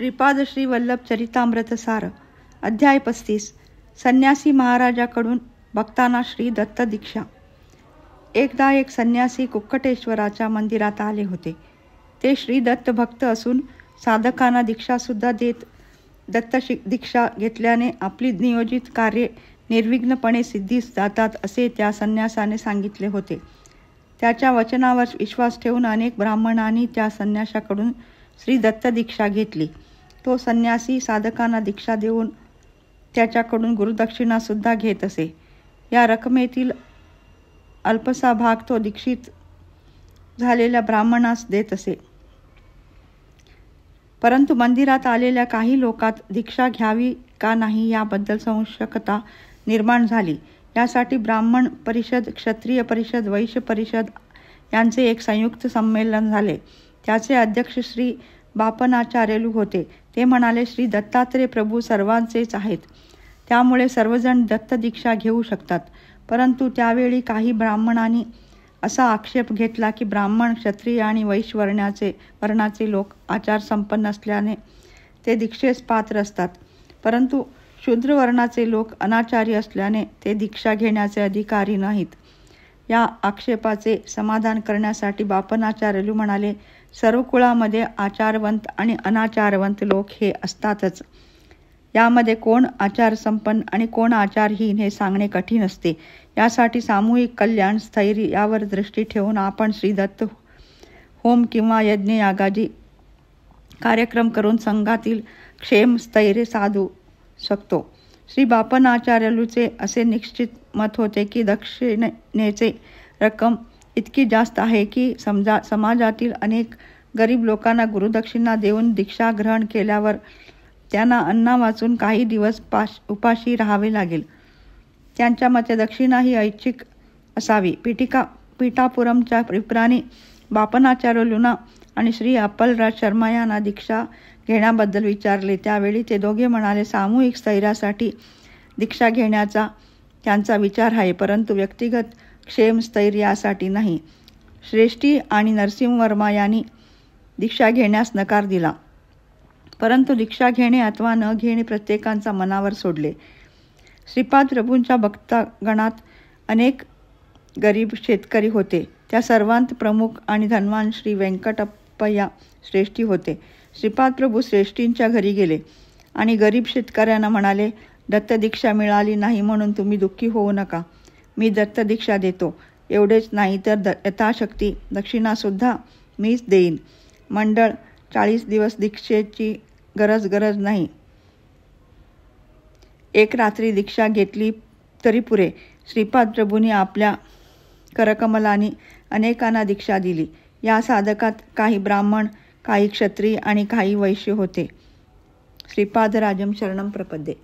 श्रीपाद श्री वल्लभ चरितामृतसार अध्याय 35 संन्यासी महाराजाकडून भक्तांना श्री दत्त दीक्षा। एकदा एक संन्यासी कुक्कटेश्वराच्या मंदिरात आले होते। ते श्री दत्त भक्त असून साधकांना दीक्षासुद्धा देत दत्त दीक्षा घेतल्याने आपली नियोजित कार्ये निर्विघ्नपणे सिद्धीस जातात असे त्या संन्यासाने सांगितले होते। त्याच्या वचनावर विश्वास ठेवून अनेक ब्राह्मणांनी त्या संन्याशाकडून श्री दत्त दीक्षा घेतली। तो संन्यासी साधकांना दीक्षा देऊन त्याच्याकडून गुरुदक्षिणासुद्धा घेत असे। या रकमेतील अल्पसा भाग तो दीक्षित झालेल्या ब्राह्मणास देत असे। परंतु मंदिरात आलेल्या काही लोकात दीक्षा घ्यावी का नाही याबद्दल संशयता निर्माण झाली। यासाठी ब्राह्मण परिषद, क्षत्रिय परिषद, वैश्य परिषद यांचे एक संयुक्त संमेलन झाले। त्याचे अध्यक्ष श्री बापनाचार्यलू होते। ते म्हणाले, श्री दत्तात्रेय प्रभू सर्वांचेच आहेत, त्यामुळे सर्वजण दत्त दीक्षा घेऊ शकतात। परंतु त्यावेळी काही ब्राह्मणांनी असा आक्षेप घेतला की ब्राह्मण, क्षत्रिय आणि वैश्य वर्णाचे लोक आचार संपन्न असल्याने ते दीक्षेस पात्र असतात, परंतु शूद्र वर्णाचे लोक अनाचारी असल्याने ते दीक्षा घेण्याचे अधिकारी नाहीत। या आक्षेपाचे समाधान करण्यासाठी बापनाचार्यलू म्हणाले, सर्व कुळामध्ये आचारवंत आणि अनाचारवंत लोक हे असतातच। यामध्ये कोण आचार संपन्न आणि कोण आचारहीन हे सांगणे कठीण असते। यासाठी सामूहिक कल्याण, स्थैर्य यावर दृष्टी ठेवून आपण श्रीदत्त होम किंवा यज्ञ यागादी कार्यक्रम करून संघातील क्षेम स्थैर्य साधू शकतो। श्री बापनाचार्यलूचे असे निश्चित मत होते की दक्षिणेचे रक्कम इतकी जास्त आहे की समाजातील अनेक गरीब लोकांना गुरुदक्षिणा देऊन दीक्षा ग्रहण केल्यावर त्यांना अन्ना वाचून काही दिवस उपाशी राहावे लागेल। त्यांच्या मते दक्षिणा ही ऐच्छिक असावी। पीठापुरमच्या विप्रांनी बापनाचार्यलूंना आणि श्री अप्पलराज शर्मा यांना दीक्षा घेण्याबद्दल विचारले। त्यावेळी ते दोघे म्हणाले, सामूहिक स्थैर्यासाठी दीक्षा घेण्याचा त्यांचा विचार आहे, परंतु व्यक्तिगत क्षेम स्थैर्य यासाठी नाही। श्रेष्ठी आणि नरसिंहवर्मा यांनी दीक्षा घेण्यास नकार दिला, परंतु दीक्षा घेणे अथवा न घेणे प्रत्येकाच्या मनावर सोडले। श्रीपाद प्रभूंच्या भक्तगणात अनेक गरीब शेतकरी होते। त्या सर्वांत प्रमुख आणि धनवान श्री व्यंकटप्पय्या श्रेष्ठी होते। श्रीपाद प्रभू श्रेष्ठींच्या घरी गेले आणि गरीब शेतकऱ्यांना म्हणाले, दत्त दीक्षा मिळाली नाही म्हणून तुम्ही दुःखी होऊ नका, मी दत्त दीक्षा देतो। एवढेच नाही तर यथाशक्ती दक्षिणासुद्धा मीच देईन। मंडळ 40 दिवस दीक्षेची गरज नाही, एक रात्री दीक्षा घेतली तरी पुरे। श्रीपाद प्रभूंनी आपल्या करकमलाने अनेकांना दीक्षा दिली। या साधकात काही ब्राह्मण, काही क्षत्रिय आणि काही वैश्य होते। श्रीपादराजम शरणम प्रपद्ये।